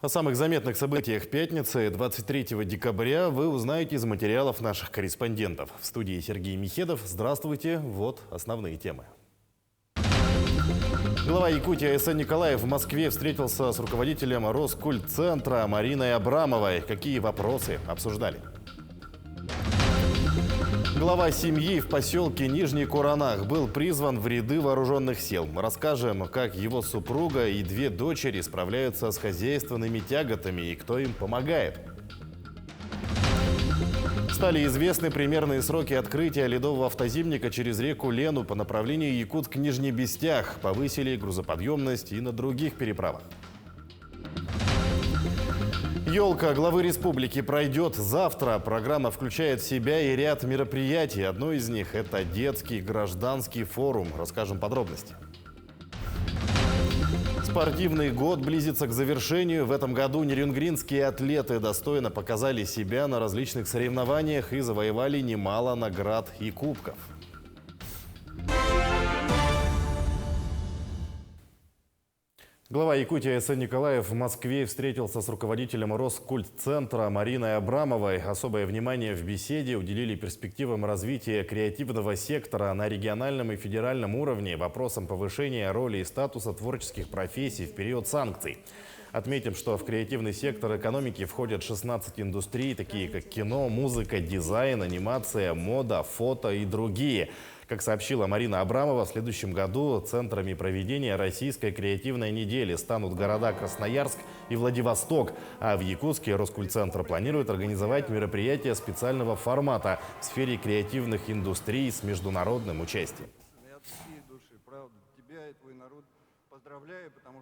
О самых заметных событиях пятницы, 23 декабря, вы узнаете из материалов наших корреспондентов. В студии Сергей Михедов. Здравствуйте. Вот основные темы. Глава Якутии А.С. Николаев в Москве встретился с руководителем Роскультцентра Мариной Абрамовой. Какие вопросы обсуждали? Глава семьи в поселке Нижний Куранах был призван в ряды вооруженных сил. Расскажем, как его супруга и две дочери справляются с хозяйственными тяготами и кто им помогает. Стали известны примерные сроки открытия ледового автозимника через реку Лену по направлению Якутск-Нижний Бестях. Повысили грузоподъемность и на других переправах. Елка главы республики пройдет завтра. Программа включает в себя и ряд мероприятий. Одно из них – это детский гражданский форум. Расскажем подробности. Спортивный год близится к завершению. В этом году нерюнгринские атлеты достойно показали себя на различных соревнованиях и завоевали немало наград и кубков. Глава Якутии А.С. Николаев в Москве встретился с руководителем Роскультцентра Мариной Абрамовой. Особое внимание в беседе уделили перспективам развития креативного сектора на региональном и федеральном уровне, вопросам повышения роли и статуса творческих профессий в период санкций. Отметим, что в креативный сектор экономики входят 16 индустрий, такие как кино, музыка, дизайн, анимация, мода, фото и другие. Как сообщила Марина Абрамова, в следующем году центрами проведения Российской креативной недели станут города Красноярск и Владивосток. А в Якутске Роскультцентр планирует организовать мероприятия специального формата в сфере креативных индустрий с международным участием.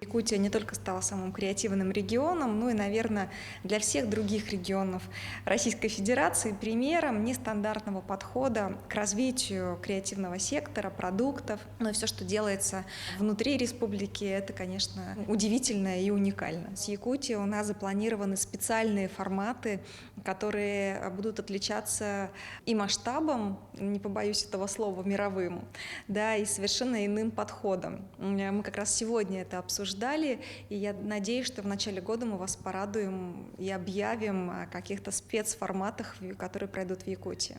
Якутия не только стала самым креативным регионом, но и, наверное, для всех других регионов Российской Федерации примером нестандартного подхода к развитию креативного сектора, продуктов. Но и все, что делается внутри республики, это, конечно, удивительно и уникально. С Якутией у нас запланированы специальные форматы, которые будут отличаться и масштабом, не побоюсь этого слова, мировым, да, и совершенно иным подходом. Мы как раз сегодня это обсуждали, и я надеюсь, что в начале года мы вас порадуем и объявим о каких-то спецформатах, которые пройдут в Якутии.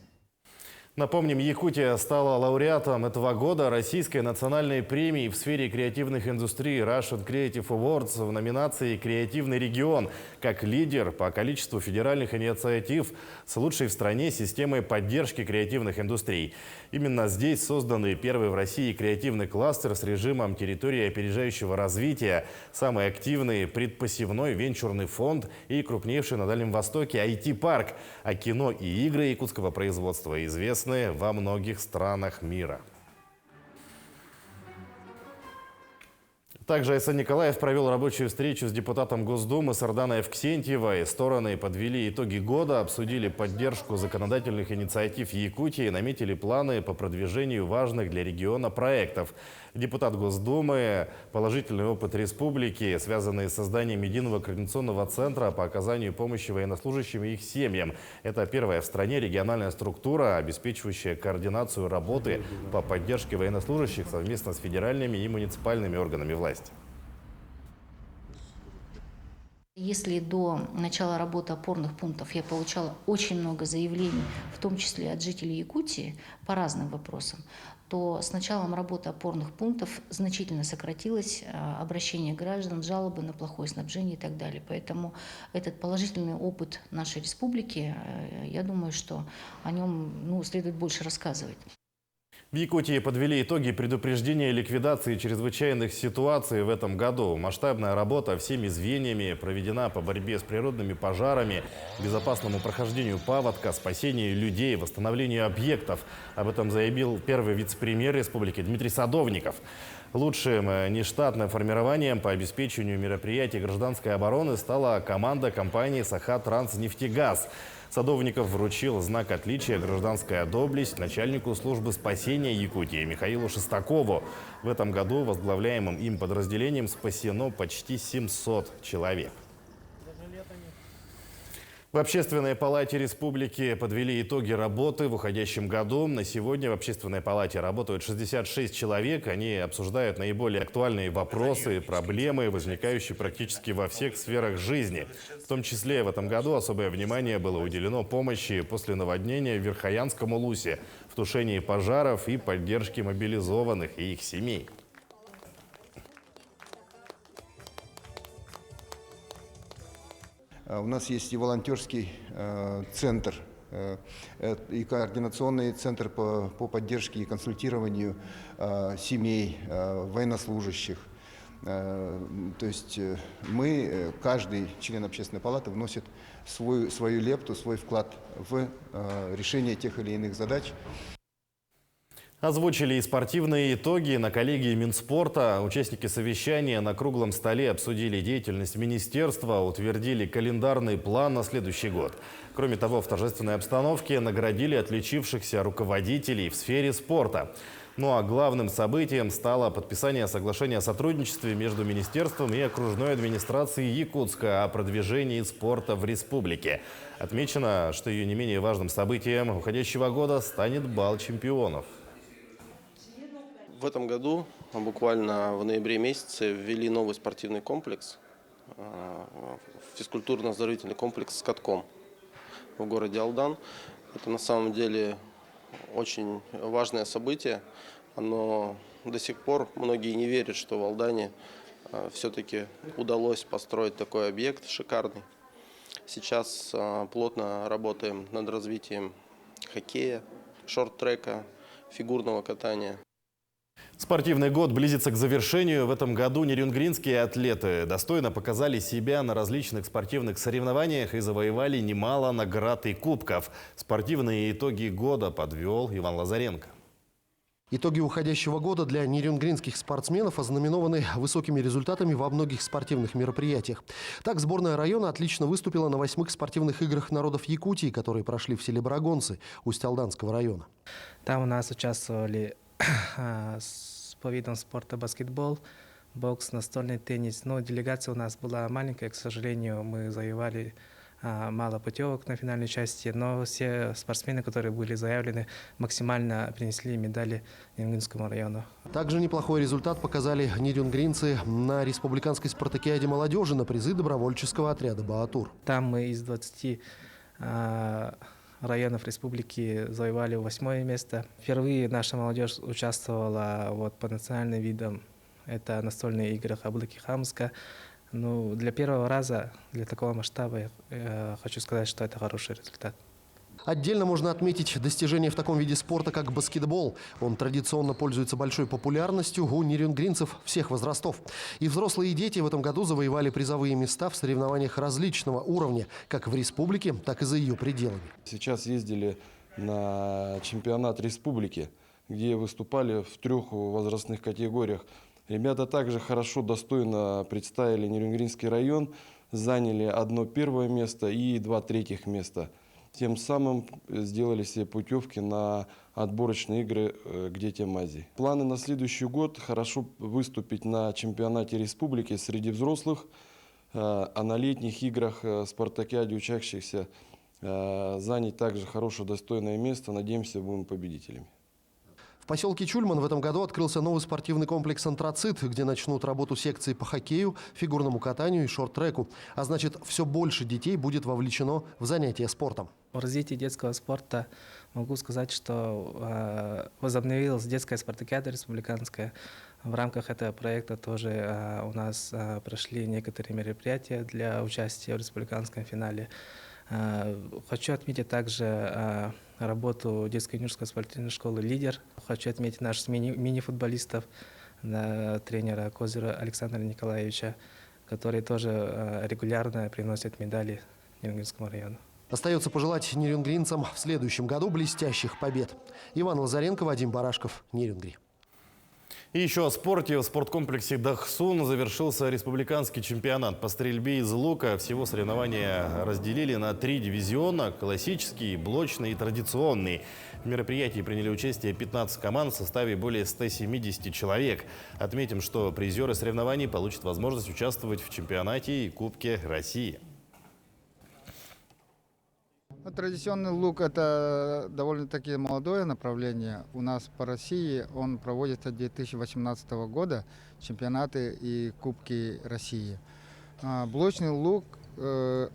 Напомним, Якутия стала лауреатом этого года Российской национальной премии в сфере креативных индустрий Russian Creative Awards в номинации «Креативный регион» как лидер по количеству федеральных инициатив с лучшей в стране системой поддержки креативных индустрий. Именно здесь созданный первый в России креативный кластер с режимом территории опережающего развития, самый активный предпосевной венчурный фонд и крупнейший на Дальнем Востоке IT-парк. А кино и игры якутского производства известны во многих странах мира. Также А.С. Николаев провел рабочую встречу с депутатом Госдумы Сарданой Евксентьевой. Стороны подвели итоги года, обсудили поддержку законодательных инициатив Якутии, наметили планы по продвижению важных для региона проектов. Депутат Госдумы – положительный опыт республики, связанный с созданием единого координационного центра по оказанию помощи военнослужащим и их семьям. Это первая в стране региональная структура, обеспечивающая координацию работы по поддержке военнослужащих совместно с федеральными и муниципальными органами власти. Если до начала работы опорных пунктов я получала очень много заявлений, в том числе от жителей Якутии, по разным вопросам, то с началом работы опорных пунктов значительно сократилось обращение граждан, жалобы на плохое снабжение и так далее. Поэтому этот положительный опыт нашей республики, я думаю, что о нем следует больше рассказывать. В Якутии подвели итоги предупреждения и ликвидации чрезвычайных ситуаций в этом году. Масштабная работа всеми звеньями проведена по борьбе с природными пожарами, безопасному прохождению паводка, спасению людей, восстановлению объектов. Об этом заявил первый вице-премьер республики Дмитрий Садовников. Лучшим нештатным формированием по обеспечению мероприятий гражданской обороны стала команда компании «Саха-Транснефтегаз». Садовников вручил знак отличия «Гражданская доблесть» начальнику службы спасения Якутии Михаилу Шестакову. В этом году возглавляемым им подразделением спасено почти 700 человек. В Общественной палате республики подвели итоги работы в уходящем году. На сегодня в Общественной палате работают 66 человек. Они обсуждают наиболее актуальные вопросы, проблемы, возникающие практически во всех сферах жизни. В том числе в этом году особое внимание было уделено помощи после наводнения в Верхоянском улусе, в тушении пожаров и поддержке мобилизованных и их семей. У нас есть и волонтерский центр, и координационный центр по поддержке и консультированию семей, военнослужащих. То есть мы, каждый член Общественной палаты вносит свою лепту, свой вклад в решение тех или иных задач. Озвучили и спортивные итоги на коллегии Минспорта. Участники совещания на круглом столе обсудили деятельность министерства, утвердили календарный план на следующий год. Кроме того, в торжественной обстановке наградили отличившихся руководителей в сфере спорта. Ну а главным событием стало подписание соглашения о сотрудничестве между министерством и окружной администрацией Якутска о продвижении спорта в республике. Отмечено, что ее не менее важным событием уходящего года станет бал чемпионов. В этом году, буквально в ноябре месяце, ввели новый спортивный комплекс, физкультурно-оздоровительный комплекс с катком в городе Алдан. Это на самом деле очень важное событие. Оно до сих пор многие не верят, что в Алдане все-таки удалось построить такой объект шикарный. Сейчас плотно работаем над развитием хоккея, шорт-трека, фигурного катания. Спортивный год близится к завершению. В этом году нерюнгринские атлеты достойно показали себя на различных спортивных соревнованиях и завоевали немало наград и кубков. Спортивные итоги года подвел Иван Лазаренко. Итоги уходящего года для нерюнгринских спортсменов ознаменованы высокими результатами во многих спортивных мероприятиях. Так, сборная района отлично выступила на 8-х спортивных играх народов Якутии, которые прошли в селе Барагонцы Усть-Алданского района. Там у нас участвовали по видам спорта баскетбол, бокс, настольный теннис. Но делегация у нас была маленькая, к сожалению, мы завоевали мало путевок на финальной части, но все спортсмены, которые были заявлены, максимально принесли медали Нерюнгринскому району. Также неплохой результат показали нерюнгринцы на республиканской спартакиаде молодежи на призы добровольческого отряда «Баатур». Там мы из 20 районов республики завоевали 8-е место. Впервые наша молодежь участвовала по национальным видам. Это настольные игры Хаблыки Хамска. Ну, для первого раза, для такого масштаба, я хочу сказать, что это хороший результат. Отдельно можно отметить достижения в таком виде спорта, как баскетбол. Он традиционно пользуется большой популярностью у нерюнгринцев всех возрастов. И взрослые, и дети в этом году завоевали призовые места в соревнованиях различного уровня, как в республике, так и за ее пределами. Сейчас ездили на чемпионат республики, где выступали в 3 возрастных категориях. Ребята также хорошо, достойно представили Нерюнгринский район, заняли 1 первое место и 2 третьих места. Тем самым сделали себе путевки на отборочные игры к детям Азии. Планы на следующий год – хорошо выступить на чемпионате республики среди взрослых, а на летних играх спартакиаде учащихся занять также хорошее, достойное место. Надеемся, будем победителями. В поселке Чульман в этом году открылся новый спортивный комплекс «Антрацит», где начнут работу секции по хоккею, фигурному катанию и шорт-треку. А значит, все больше детей будет вовлечено в занятия спортом. В развитии детского спорта могу сказать, что возобновилась детская спартакиада республиканская. В рамках этого проекта тоже у нас прошли некоторые мероприятия для участия в республиканском финале. Хочу отметить также работу детско-юношеской спортивной школы «Лидер». Хочу отметить наших мини-футболистов, тренера Козыра Александра Николаевича, которые тоже регулярно приносят медали Нерюнгринскому району. Остается пожелать нерюнгринцам в следующем году блестящих побед. Иван Лазаренко, Вадим Барашков, Нерюнгри. И еще о спорте. В спорткомплексе Дахсун завершился республиканский чемпионат по стрельбе из лука. Всего соревнования разделили на 3 дивизиона – классический, блочный и традиционный. В мероприятии приняли участие 15 команд в составе более 170 человек. Отметим, что призеры соревнований получат возможность участвовать в чемпионате и Кубке России. Традиционный лук – это довольно-таки молодое направление. У нас по России он проводится с 2018 года, чемпионаты и кубки России. Блочный лук,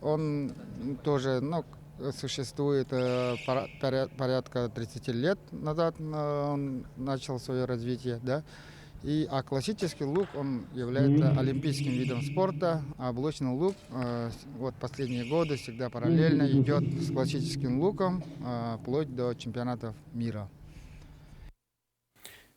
он тоже существует порядка 30 лет назад, он начал свое развитие, да. А классический лук, он является олимпийским видом спорта, а блочный лук вот последние годы всегда параллельно идет с классическим луком вплоть до чемпионатов мира.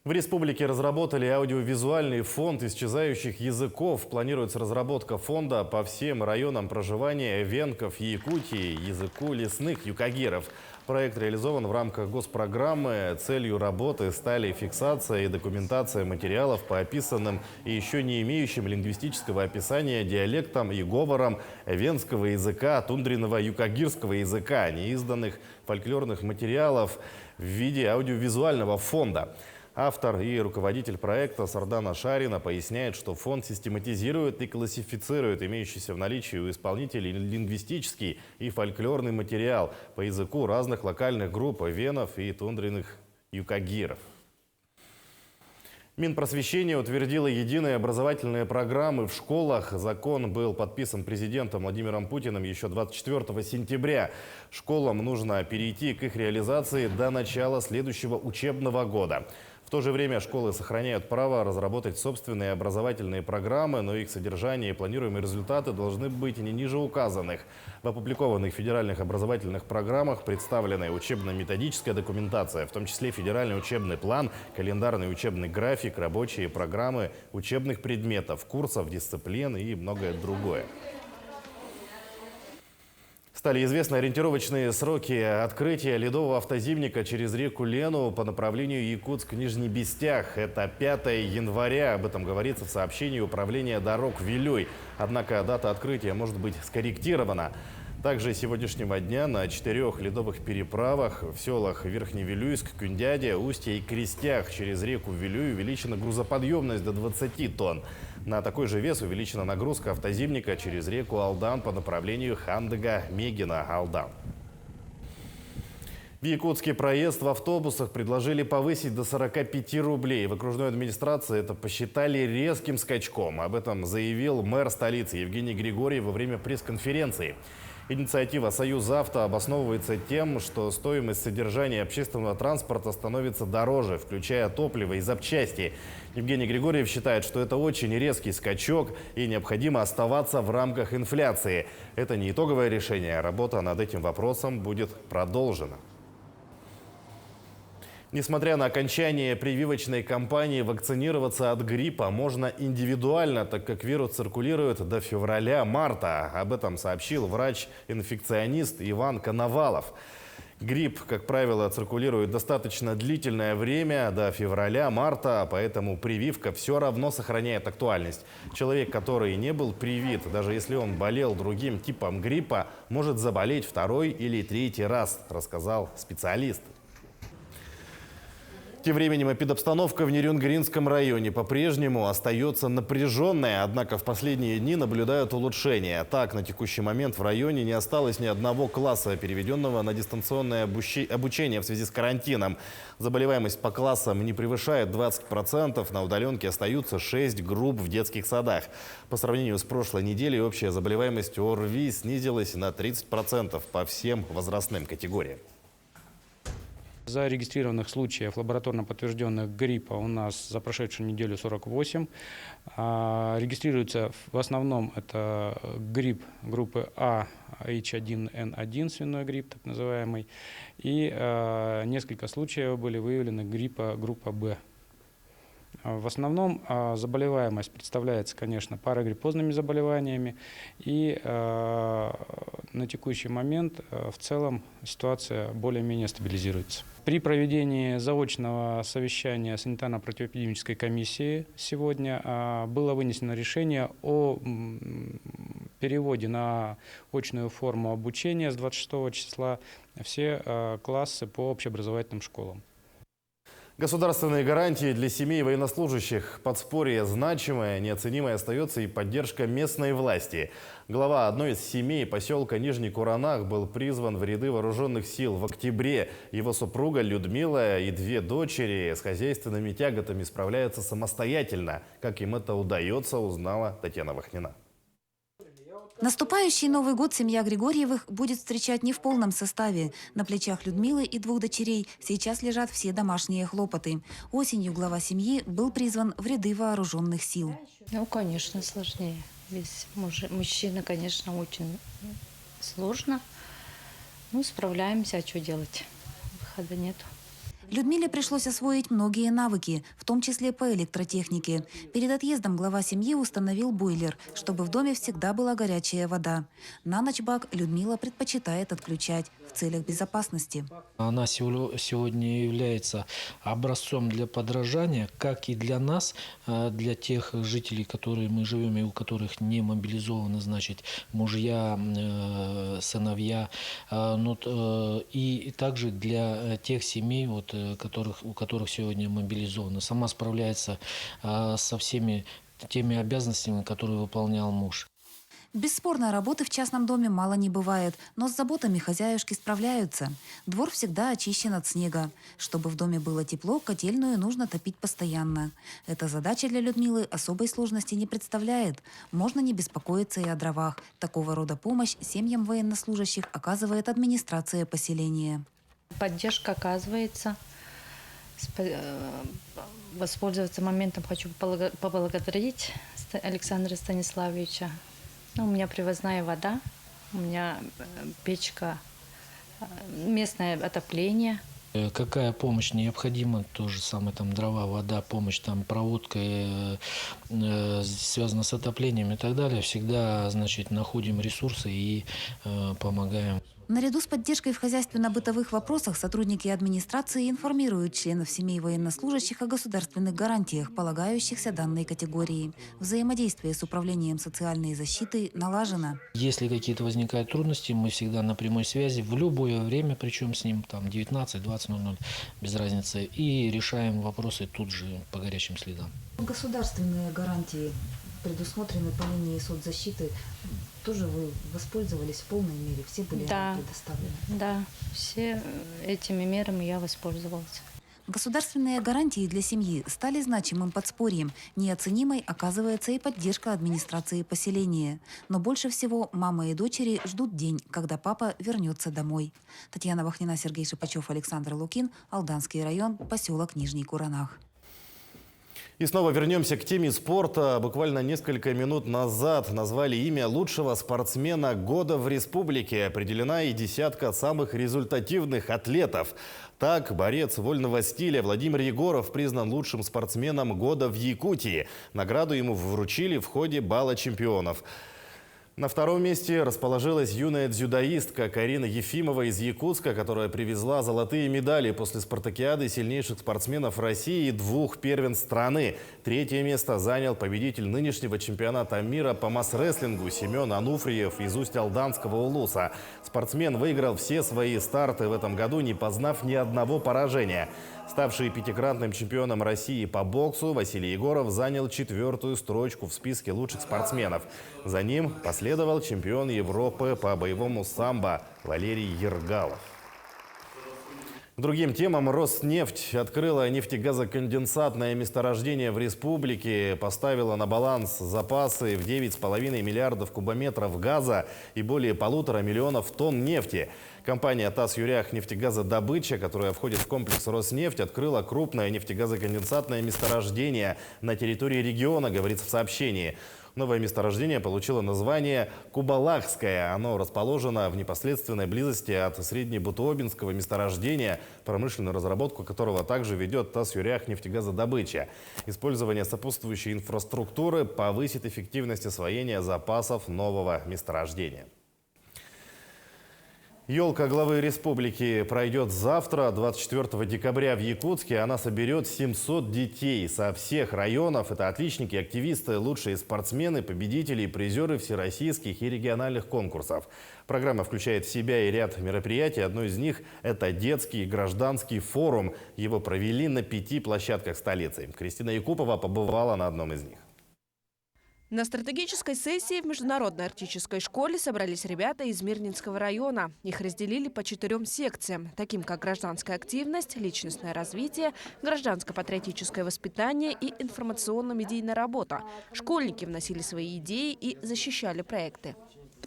В республике разработали аудиовизуальный фонд исчезающих языков. Планируется разработка фонда по всем районам проживания эвенков Якутии, языку лесных юкагиров. Проект реализован в рамках госпрограммы. Целью работы стали фиксация и документация материалов по описанным и еще не имеющим лингвистического описания диалектам и говорам эвенского языка, тундренного юкагирского языка, неизданных фольклорных материалов в виде аудиовизуального фонда. Автор и руководитель проекта Сардана Шарина поясняет, что фонд систематизирует и классифицирует имеющийся в наличии у исполнителей лингвистический и фольклорный материал по языку разных локальных групп эвенов и тундренных юкагиров. Минпросвещение утвердило единые образовательные программы в школах. Закон был подписан президентом Владимиром Путиным еще 24 сентября. Школам нужно перейти к их реализации до начала следующего учебного года. В то же время школы сохраняют право разработать собственные образовательные программы, но их содержание и планируемые результаты должны быть не ниже указанных. В опубликованных федеральных образовательных программах представлены учебно-методическая документация, в том числе федеральный учебный план, календарный учебный график, рабочие программы учебных предметов, курсов, дисциплин и многое другое. Стали известны ориентировочные сроки открытия ледового автозимника через реку Лену по направлению Якутск-Нижний Бестях. Это 5 января. Об этом говорится в сообщении Управления дорог Вилюй. Однако дата открытия может быть скорректирована. Также с сегодняшнего дня на 4 ледовых переправах в селах Верхневилюйск, Кюндяде, Устье и Крестях через реку Вилюй увеличена грузоподъемность до 20 тонн. На такой же вес увеличена нагрузка автозимника через реку Алдан по направлению Хандыга-Мегина-Алдан. В Якутске проезд в автобусах предложили повысить до 45 рублей. В окружной администрации это посчитали резким скачком. Об этом заявил мэр столицы Евгений Григорьев во время пресс-конференции. Инициатива «Союзавто» обосновывается тем, что стоимость содержания общественного транспорта становится дороже, включая топливо и запчасти. Евгений Григорьев считает, что это очень резкий скачок и необходимо оставаться в рамках инфляции. Это не итоговое решение, работа над этим вопросом будет продолжена. Несмотря на окончание прививочной кампании, вакцинироваться от гриппа можно индивидуально, так как вирус циркулирует до февраля-марта. Об этом сообщил врач-инфекционист Иван Коновалов. Грипп, как правило, циркулирует достаточно длительное время, до февраля-марта, поэтому прививка все равно сохраняет актуальность. Человек, который не был привит, даже если он болел другим типом гриппа, может заболеть второй или третий раз, рассказал специалист. Тем временем эпидобстановка в Нерюнгринском районе по-прежнему остается напряженной, однако в последние дни наблюдают улучшения. Так, на текущий момент в районе не осталось ни одного класса, переведенного на дистанционное обучение в связи с карантином. Заболеваемость по классам не превышает 20%, на удаленке остаются 6 групп в детских садах. По сравнению с прошлой неделей общая заболеваемость ОРВИ снизилась на 30% по всем возрастным категориям. Зарегистрированных случаев лабораторно подтвержденных гриппа у нас за прошедшую неделю 48. Регистрируется в основном это грипп группы А, H1N1, свиной грипп так называемый. И несколько случаев были выявлены гриппа группа Б. В основном заболеваемость представляется, конечно, парагриппозными заболеваниями. И на текущий момент в целом ситуация более-менее стабилизируется. При проведении заочного совещания санитарно-противоэпидемической комиссии сегодня было вынесено решение о переводе на очную форму обучения с 26 числа все классы по общеобразовательным школам. Государственные гарантии для семей военнослужащих. Подспорье значимое, неоценимой остается и поддержка местной власти. Глава одной из семей поселка Нижний Куранах был призван в ряды вооруженных сил в октябре. Его супруга Людмила и две дочери с хозяйственными тяготами справляются самостоятельно. Как им это удается, узнала Татьяна Вахнина. Наступающий Новый год семья Григорьевых будет встречать не в полном составе. На плечах Людмилы и двух дочерей сейчас лежат все домашние хлопоты. Осенью глава семьи был призван в ряды вооруженных сил. Ну, конечно, сложнее. Ведь мужчина, конечно, очень сложно. Ну, справляемся, а что делать? Выхода нету. Людмиле пришлось освоить многие навыки, в том числе по электротехнике. Перед отъездом глава семьи установил бойлер, чтобы в доме всегда была горячая вода. На ночь бак Людмила предпочитает отключать в целях безопасности. Она сегодня является образцом для подражания, как и для нас, для тех жителей, которые мы живем и у которых не мобилизованы, значит, мужья, сыновья, и также для тех семей, у которых сегодня мобилизованы. Сама справляется со всеми теми обязанностями, которые выполнял муж. Бесспорно, работы в частном доме мало не бывает, но с заботами хозяюшки справляются. Двор всегда очищен от снега. Чтобы в доме было тепло, котельную нужно топить постоянно. Эта задача для Людмилы особой сложности не представляет. Можно не беспокоиться и о дровах. Такого рода помощь семьям военнослужащих оказывает администрация поселения. Поддержка оказывается. Воспользоваться моментом хочу поблагодарить Александра Станиславовича. У меня привозная вода, у меня печка, местное отопление. Какая помощь необходима, то же самое, там дрова, вода, помощь, там проводка, связана с отоплением и так далее, всегда, значит, находим ресурсы и помогаем. Наряду с поддержкой в хозяйственно-бытовых вопросах сотрудники администрации информируют членов семей военнослужащих о государственных гарантиях, полагающихся данной категории. Взаимодействие с управлением социальной защиты налажено. Если какие-то возникают трудности, мы всегда на прямой связи, в любое время, причем с ним, там 19-20:00, без разницы, и решаем вопросы тут же по горячим следам. Государственные гарантии предусмотрены по линии соцзащиты. Тоже вы воспользовались в полной мере? Все были предоставлены? Да, все этими мерами я воспользовалась. Государственные гарантии для семьи стали значимым подспорьем. Неоценимой оказывается и поддержка администрации поселения. Но больше всего мама и дочери ждут день, когда папа вернется домой. Татьяна Вахнина, Сергей Шипачев, Александр Лукин, Алданский район, поселок Нижний Куранах. И снова вернемся к теме спорта. Буквально несколько минут назад назвали имя лучшего спортсмена года в республике. Определена и десятка самых результативных атлетов. Так, борец вольного стиля Владимир Егоров признан лучшим спортсменом года в Якутии. Награду ему вручили в ходе бала чемпионов. На втором месте расположилась юная дзюдоистка Карина Ефимова из Якутска, которая привезла золотые медали после спартакиады сильнейших спортсменов России и 2 первенств страны. Третье место занял победитель нынешнего чемпионата мира по масс-рестлингу Семен Ануфриев из Усть-Алданского Улуса. Спортсмен выиграл все свои старты в этом году, не познав ни одного поражения. Ставший 5-кратным чемпионом России по боксу, Василий Егоров занял 4-ю строчку в списке лучших спортсменов. За ним последовал чемпион Европы по боевому самбо Валерий Ергалов. К другим темам. Роснефть открыла нефтегазоконденсатное месторождение в республике, поставила на баланс запасы в 9,5 миллиардов кубометров газа и более 1,5 миллиона тонн нефти. Компания «Тасюряхнефтегазодобыча», которая входит в комплекс «Роснефть», открыла крупное нефтегазоконденсатное месторождение на территории региона, говорится в сообщении. Новое месторождение получило название Кубалахское. Оно расположено в непосредственной близости от Среднебутуобинского месторождения, промышленную разработку которого также ведет «Тасюряхнефтегазодобыча». Использование сопутствующей инфраструктуры повысит эффективность освоения запасов нового месторождения. Елка главы республики пройдет завтра, 24 декабря в Якутске. Она соберет 700 детей со всех районов. Это отличники, активисты, лучшие спортсмены, победители и призеры всероссийских и региональных конкурсов. Программа включает в себя и ряд мероприятий. Одно из них – это детский гражданский форум. Его провели на 5 площадках столицы. Кристина Якупова побывала на одном из них. На стратегической сессии в Международной арктической школе собрались ребята из Мирнинского района. Их разделили по 4 секциям, таким как гражданская активность, личностное развитие, гражданско-патриотическое воспитание и информационно-медийная работа. Школьники вносили свои идеи и защищали проекты.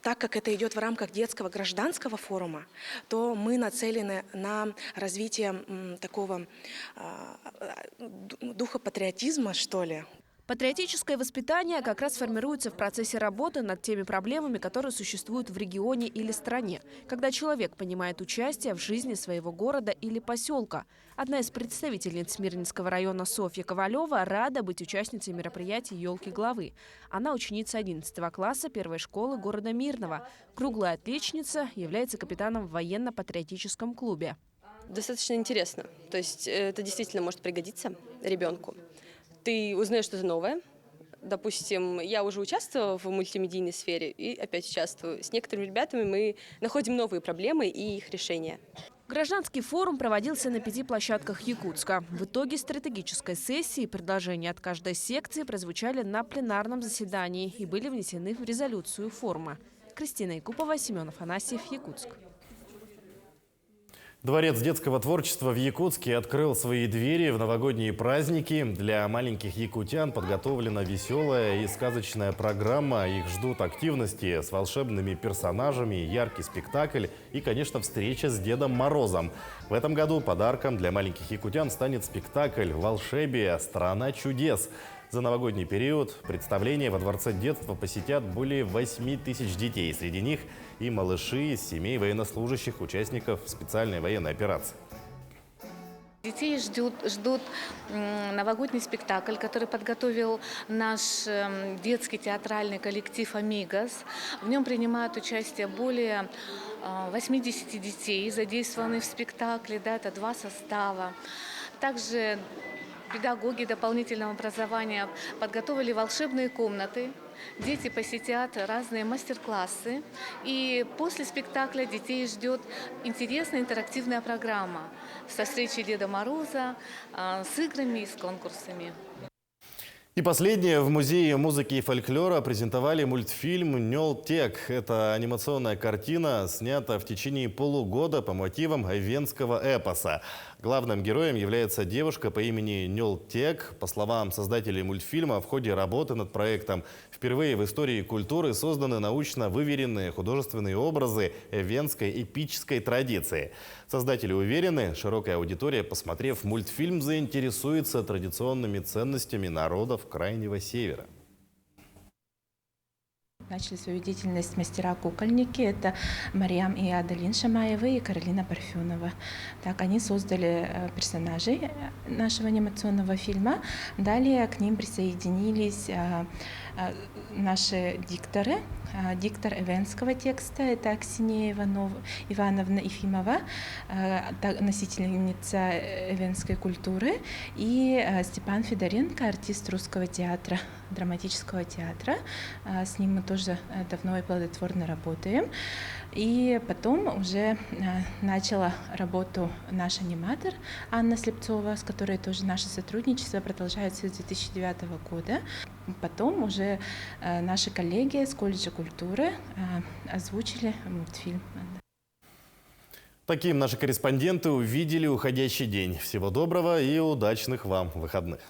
Так как это идет в рамках детского гражданского форума, то мы нацелены на развитие такого духа патриотизма, что ли. Патриотическое воспитание как раз формируется в процессе работы над теми проблемами, которые существуют в регионе или стране, когда человек понимает участие в жизни своего города или поселка. Одна из представительниц Мирнинского района Софья Ковалева рада быть участницей мероприятий «Елки главы». Она ученица 11 класса первой школы города Мирного. Круглая отличница, является капитаном в военно-патриотическом клубе. Достаточно интересно. То есть это действительно может пригодиться ребенку. Ты узнаешь что-то новое. Допустим, я уже участвовала в мультимедийной сфере и опять участвую. С некоторыми ребятами мы находим новые проблемы и их решения. Гражданский форум проводился на 5 площадках Якутска. В итоге стратегической сессии предложения от каждой секции прозвучали на пленарном заседании и были внесены в резолюцию форума. Кристина Якупова, Семен Афанасьев, Якутск. Дворец детского творчества в Якутске открыл свои двери в новогодние праздники. Для маленьких якутян подготовлена веселая и сказочная программа. Их ждут активности с волшебными персонажами, яркий спектакль и, конечно, встреча с Дедом Морозом. В этом году подарком для маленьких якутян станет спектакль «Волшебие. Страна чудес». За новогодний период представление во Дворце детства посетят более 8 тысяч детей. Среди них и малыши из семей военнослужащих, участников специальной военной операции. Детей ждут новогодний спектакль, который подготовил наш детский театральный коллектив «Амигос». В нем принимают участие более 80 детей, задействованных в спектакле. Да, это 2 состава. Также педагоги дополнительного образования подготовили волшебные комнаты. Дети посетят разные мастер-классы. И после спектакля детей ждет интересная интерактивная программа со встречей Деда Мороза, с играми и с конкурсами. И последнее. В Музее музыки и фольклора презентовали мультфильм «Нёлтек». Это анимационная картина, снята в течение полугода по мотивам венского эпоса. Главным героем является девушка по имени Нёлтек. По словам создателей мультфильма, в ходе работы над проектом впервые в истории культуры созданы научно выверенные художественные образы венской эпической традиции. Создатели уверены, широкая аудитория, посмотрев мультфильм, заинтересуется традиционными ценностями народов Крайнего Севера. Начали свою деятельность мастера-кукольники. Это Мариам и Адалин Шамаевы и Каролина Парфенова. Так, они создали персонажей нашего анимационного фильма. Далее к ним присоединились наши дикторы. Диктор эвенского текста – это Аксинья Ивановна Ефимова, носительница эвенской культуры, и Степан Федоренко, артист русского театра, драматического театра. С ним мы тоже давно и плодотворно работаем. И потом уже начала работу наш аниматор Анна Слепцова, с которой тоже наше сотрудничество продолжается с 2009 года. Потом уже наши коллеги с колледжа культуры озвучили мультфильм. Таким наши корреспонденты увидели уходящий день. Всего доброго и удачных вам выходных.